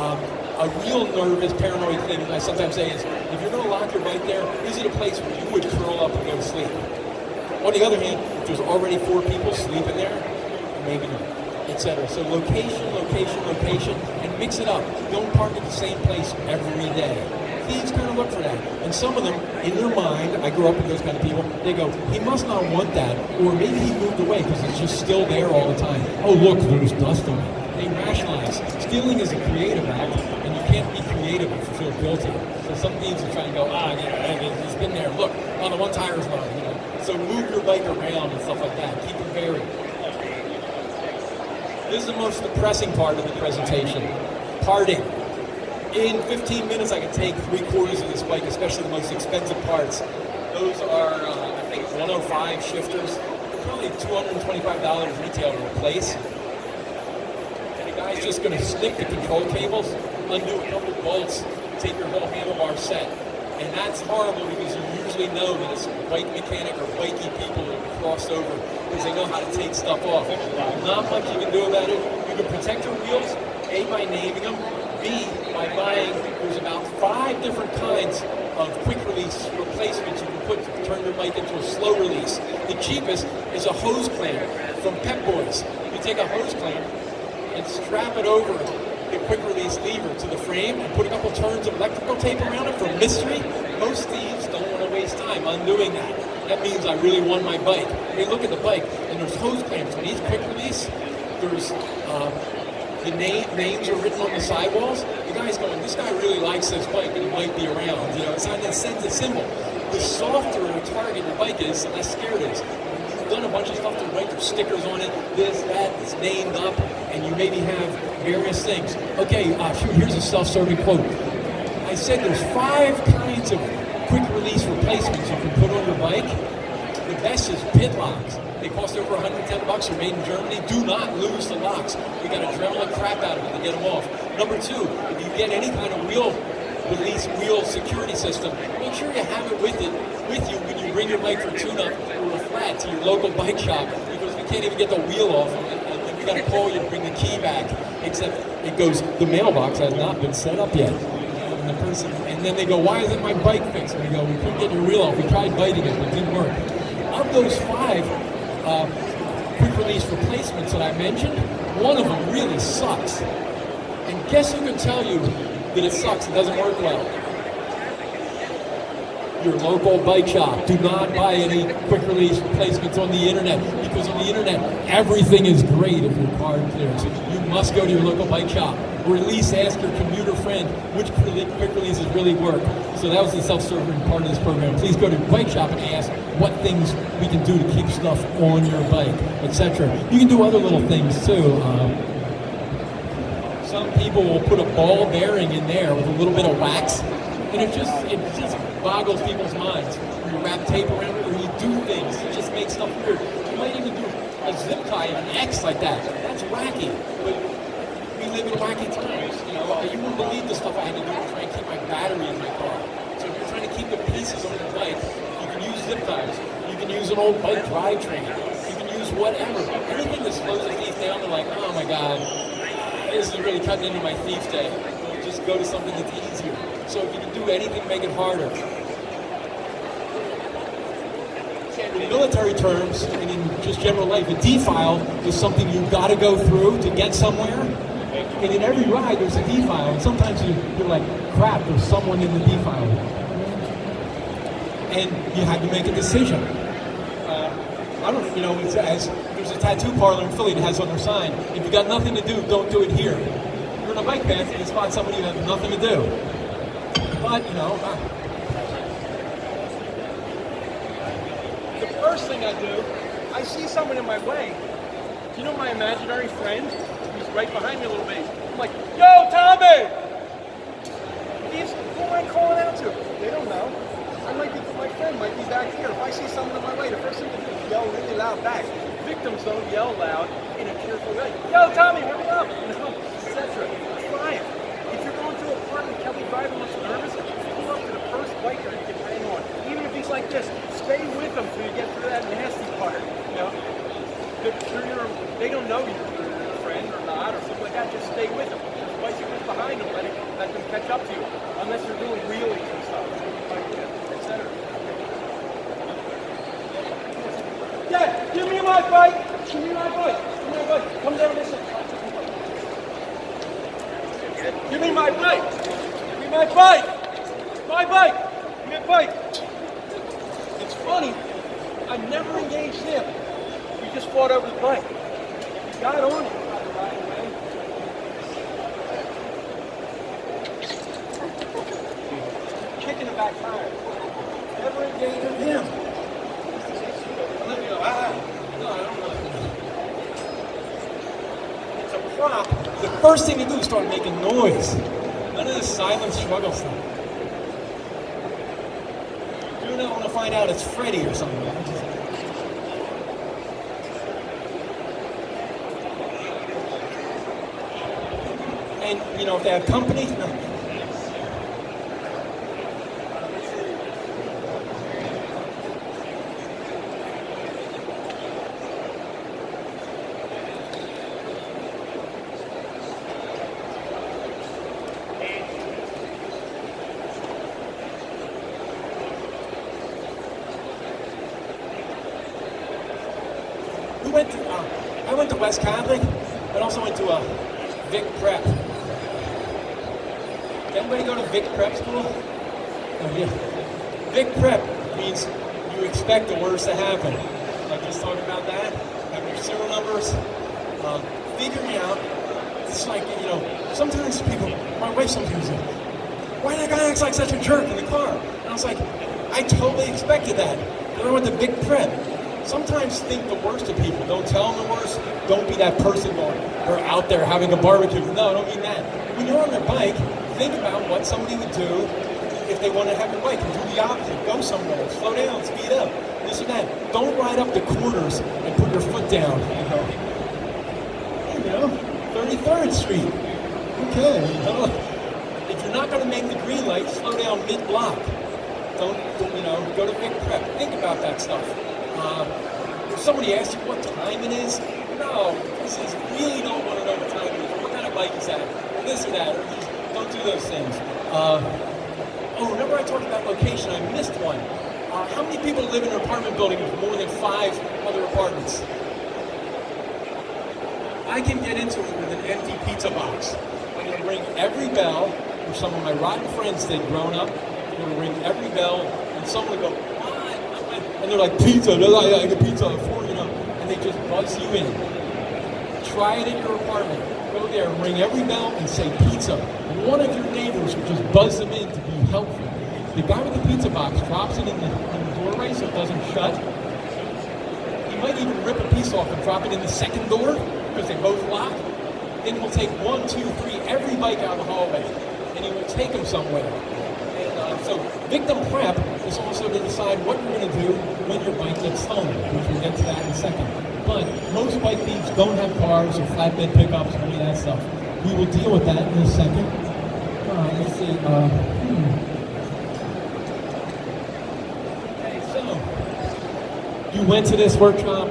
A real nervous, paranoid thing I sometimes say is, if you're going to lock your bike there, is it a place where you would curl up and go to sleep? On the other hand, if there's already 4 people sleeping there, maybe not, etc. So location, location, location, and mix it up. Don't park at the same place every day. Thieves kind of look for that. And some of them, in their mind, I grew up with those kind of people, they go, he must not want that, or maybe he moved away because it's just still there all the time. Oh, look, there's dust on it. They rationalize. Stealing is a creative act, and you can't be creative if you feel guilty. So some thieves are trying to go, he's been there. Look, the one tire's mine, you know. So move your bike around and stuff like that. Keep it varied. This is the most depressing part of the presentation. Parting. In 15 minutes, I can take 3/4 of this bike, especially the most expensive parts. Those are, I think, 105 shifters. Probably $225 retail to replace. Guy's just going to snip the control cables, undo a couple bolts, take your whole handlebar set. And that's horrible because you usually know that it's bike mechanic or bikey people that have crossed over because they know how to take stuff off. Not much you can do about it. You can protect your wheels, A, by naming them, B, by buying, there's about 5 different kinds of quick release replacements you can put to turn your bike into a slow release. The cheapest is a hose clamp from Pep Boys. You take a hose clamp and strap it over the quick release lever to the frame and put a couple turns of electrical tape around it for mystery. Most thieves don't want to waste time undoing that. That means I really won my bike. They look at the bike and there's hose clamps on each quick release. There's the names are written on the sidewalls. The guy's going, this guy really likes this bike and it might be around. You know, it's on that sends a symbol. The softer a target your bike is, the less scared it is. Done a bunch of stuff to write your stickers on it, this, that, it's named up, and you maybe have various things. Okay, here's a self-serving quote. I said there's 5 kinds of quick release replacements you can put on your bike. The best is pit locks. They cost over $110, are made in Germany. Do not lose the locks. You got to dremel the crap out of it to get them off. Number 2, if you get any kind of wheel security system, make sure you have it with you when you bring your bike for tune-up or a flat to your local bike shop, because we can't even get the wheel off of it, and we got to call you to bring the key back, except it goes, the mailbox has not been set up yet. And then they go, why isn't my bike fixed? And we go, we couldn't get your wheel off. We tried biting it, but it didn't work. Of those 5 quick release replacements that I mentioned, one of them really sucks. And guess who can tell you that it sucks, it doesn't work well? Your local bike shop. Do not buy any quick release replacements on the internet, because on the internet everything is great if your card clears. You must go to your local bike shop, or at least ask your commuter friend which quick releases really work. So that was the self-serving part of this program. Please go to your bike shop and ask what things we can do to keep stuff on your bike, etc. You can do other little things too. Some people will put a ball bearing in there with a little bit of wax, and it just boggles people's minds. Or you wrap tape around it, or you do things. It just makes stuff weird. You might even do a zip tie of an X like that. That's wacky, but we live in wacky times. You know, you wouldn't believe the stuff I had to do to try and keep my battery in my car. So if you're trying to keep the pieces on your bike, you can use zip ties. You can use an old bike drivetrain. You can use whatever. Anything that slows a thief down, they're like, oh my God, this is really cutting into my thief day. Just go to something that's easier. So if you can do anything, make it harder. In military terms, and in just general life, a defile is something you've got to go through to get somewhere. And in every ride, there's a defile. And sometimes you're like, crap, there's someone in the defile. And you have to make a decision. There's a tattoo parlor in Philly that has on their sign, if you got nothing to do, don't do it here. You're on a bike path, you can spot somebody who has nothing to do. But, the first thing I do, I see someone in my way. Do you know my imaginary friend? He's right behind me a little bit. I'm like, yo, Tommy! Who am I calling out to? They don't know. My friend might be back here. If I see someone in my way, the first thing to do is yell really loud back. Victims don't yell loud in a cheerful way. Yo, Tommy, hurry up! Etc. Try it. If you're going through a park and Kelly driver looks nervous, pull up to the first biker you can hang on. Even if he's like this, stay with him till you get through that nasty part. They don't know you're a friend or not or something like that. Just stay with him. There's bicycles behind him. let them catch up to you, unless you're doing wheelies and stuff, etc. Dad, give me my bike. Give me my bike. Give me my bike. Come down this way. Give me my bike. Give me my bike. My bike. Give me a bike. It's funny. I never engaged him. We just fought over the bike. He got on it. Kicking the back tire. Never engaged with him. Let me go. No, I don't know. It's a prop. The first thing you do is start making noise. None of this silent struggle stuff. You don't want to find out it's Freddy or something. And, you know, if they have company, no. I went to West Catholic, but also went to a Vic Prep. Did anybody go to Vic Prep school? Oh, yeah. Vic Prep means you expect the worst to happen. Like just talking about that, have your serial numbers, figuring out. It's like, you know, sometimes people, my wife sometimes says, why did that guy act like such a jerk in the car? And I was like, I totally expected that. And I went to Vic Prep. Sometimes think the worst of people. Don't tell them the worst. Don't be that person going, they're out there having a barbecue. No, I don't mean that. When you're on their bike, think about what somebody would do if they want to have a bike and do the opposite. Go somewhere, slow down, speed up, this or that. Don't ride up the corners and put your foot down. You know, 33rd Street. Okay. If you're not going to make the green light, slow down mid-block. Don't, you know, go to Vic Prep. Think about that stuff. If somebody asks you what time it is, no, this is really don't want to know what time it is, what kind of bike is that, or this or that, or just don't do those things. Remember I talked about location, I missed one. How many people live in an apartment building with more than 5 other apartments? I can get into it with an empty pizza box. I'm going to ring every bell, which some of my rotten friends did growing up. I'm going to ring every bell, and someone will go, and they're like, pizza, they're like, I get pizza for, you know, and they just buzz you in. Try it in your apartment. Go there, ring every bell, and say pizza. One of your neighbors will just buzz them in to be helpful. The guy with the pizza box drops it in the doorway so it doesn't shut. He might even rip a piece off and drop it in the second door because they both lock. Then he'll take 1, 2, 3, every bike out of the hallway, and he will take them somewhere. So victim prep is also to decide what you're going to do when your bike gets stolen, which we'll get to that in a second. But most bike thieves don't have cars or flatbed pickups or any of that stuff. We will deal with that in a second. Let's see. Okay, so you went to this workshop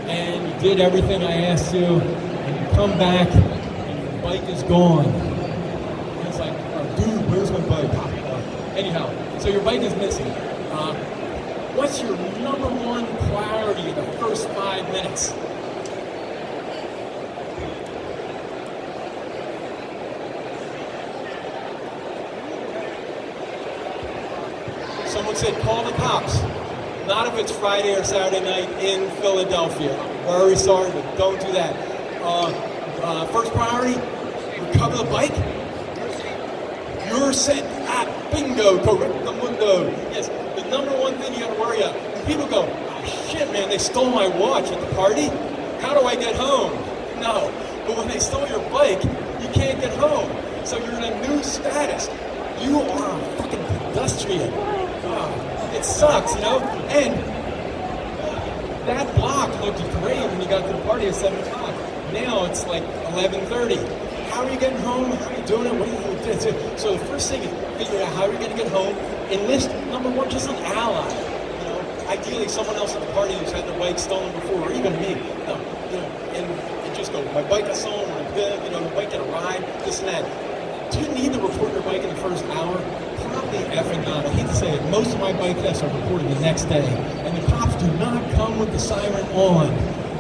and you did everything I asked you, and you come back and your bike is gone. And it's like, oh, dude, where's my bike? Anyhow, so your bike is missing. What's your number one priority in the first 5 minutes? Someone said call the cops. Not if it's Friday or Saturday night in Philadelphia. I'm very sorry, but don't do that. First priority, recover the bike. You're set. Bingo, correcto mundo. Yes, the number one thing you got to worry about. When people go, oh shit, man, they stole my watch at the party. How do I get home? No, but when they stole your bike, you can't get home. So you're in a new status. You are a fucking pedestrian. It sucks, you know. And that block looked great when you got to the party at 7 o'clock. Now it's like 11:30. How are you getting home? How are you doing it? What are you doing? So the first thing is figure out how you're going to get home. Enlist, number one, just an ally. You know, ideally someone else at the party who's had their bike stolen before, or even me. And just go, my bike got stolen, you know, my bike got a ride, this and that. Do you need to report your bike in the first hour? Probably effing not. I hate to say it. Most of my bike thefts are reported the next day. And the cops do not come with the siren on.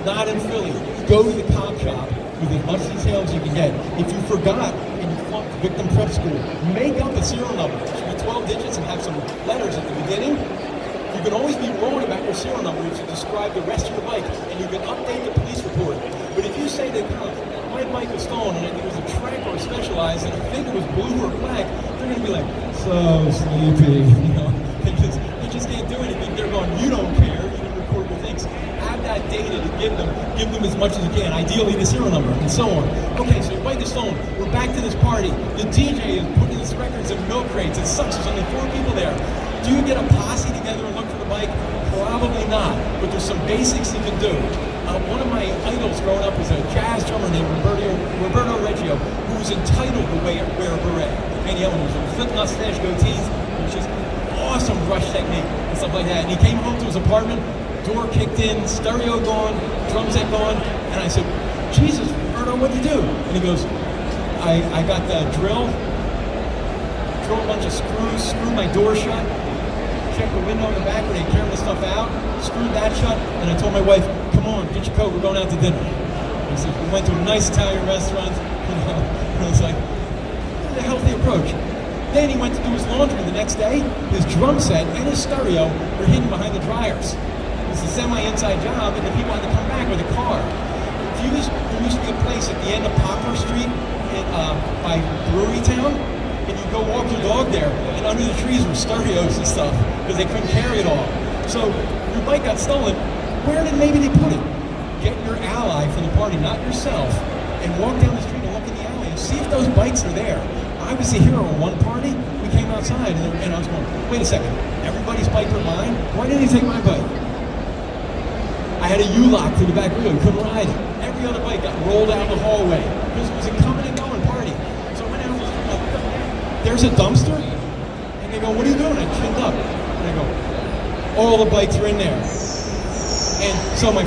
Not in Philly. Go to the cop shop with as much detail as you can get. If you forgot and you flunked victim prep school, make up a serial number. It should be 12 digits and have some letters at the beginning. You can always be wrong about your serial number if you describe the rest of your bike, and you can update the police report. But if you say to the cops, my bike was stolen and it was a Trek or a Specialized and I think it was blue or black, they're going to be like, so sleepy, you know, they just can't do anything. They're going, you don't care, you didn't record your things. Have that data to give them as much as you can, ideally the serial number, and so on. Okay, so your bike is stolen. We're back to this party. The DJ is putting his records in milk crates. It sucks, there's only 4 people there. Do you get a posse together and look for the bike? Probably not, but there's some basics you can do. One of my idols growing up was a jazz drummer named Roberto Reggio, who was entitled to wear a beret. Many other ones, flip mustache, goatees, which is awesome brush technique and stuff like that. And he came home to his apartment, door kicked in, stereo gone, drum set gone, and I said, Jesus, Roberto, what'd you do? And he goes, I got the drill a bunch of screws, screwed my door shut, checked the window in the back where they carry the stuff out, screwed that shut, and I told my wife, come on, get your coat, we're going out to dinner. And so we went to a nice Italian restaurant, you know, and I was like, this is a healthy approach. Then he went to do his laundry the next day. His drum set and his stereo were hidden behind the dryers. It was a semi-inside job, and the people had to come back with a car. There used to be a place at the end of Poplar Street by Brewery Town, and you go walk your dog there, and under the trees were stereos and stuff, because they couldn't carry it all. So your bike got stolen. Where did maybe they put it? Get your ally from the party, not yourself, and walk down the street and look in the alley and see if those bikes are there. I was the hero in one party. We came outside, and I was going, wait a second, everybody's bike but mine? Why didn't he take my bike? I had a U-lock to the back wheel, you couldn't ride it. Every other bike got rolled out the hallway, because it was a coming and going party. So I went out, there's a dumpster, and they go, what are you doing? I chinned up, and I go, all the bikes are in there. And so my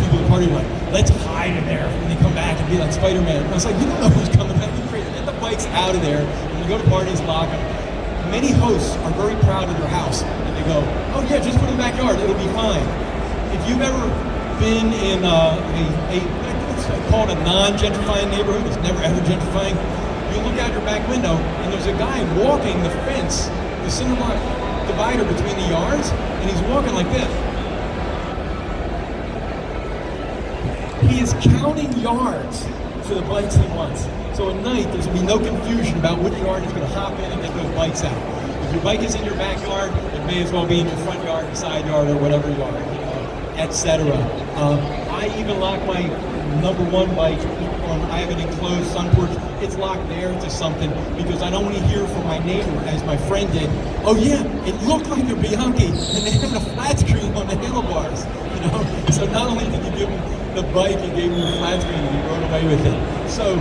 people at the party were like, let's hide in there when they come back and be like Spider-Man. And I was like, you don't know who's coming back. You're crazy. Get the bikes out of there. When you go to parties, lock them. Many hosts are very proud of their house, and they go, oh yeah, just put it in the backyard, it'll be fine. If you've ever been in it's called a non-gentrifying neighborhood, it's never ever gentrifying, you look out your back window, and there's a guy walking the fence, the cinder block divider between the yards, and he's walking like this. He is counting yards for the bikes he wants. So at night, there's going to be no confusion about which yard he's going to hop in and get those bikes out. If your bike is in your backyard, it may as well be in your front yard, side yard, or whatever yard, etc. I even lock my #1 bike on, I have an enclosed sun porch. It's locked there to something because I don't want to hear from my neighbor, as my friend did. Oh yeah, it looked like a Bianchi, and they had a flat screen on the handlebars. You know, so not only did you give him the bike, you gave him the flat screen, and you rode away with it. So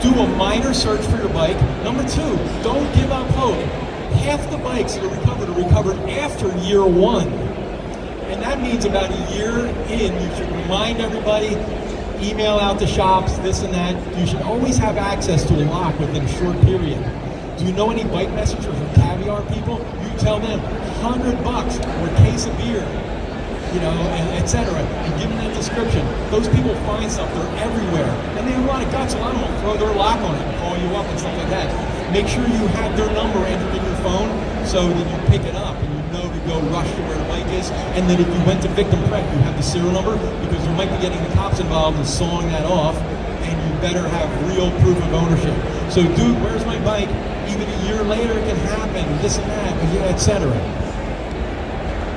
do a minor search for your bike. #2, don't give up hope. Half the bikes that are recovered after year 1. And that means about a year in, you should remind everybody, email out to shops, this and that. You should always have access to a lock within a short period. Do you know any bike messengers or caviar people? You tell them $100 or a case of beer, you know, and etc. And give them that description. Those people find stuff, they're everywhere. And they have a lot of guts, a lot of them will throw their lock on it and call you up and stuff like that. Make sure you have their number entered in your phone so that you pick it up and you know to go rush to where the bike is. And then if you went to victim prep, you have the serial number because you might be getting the cops involved in sawing that off, and you better have real proof of ownership. So dude, where's my bike? Even a year later it can happen, this and that, etc.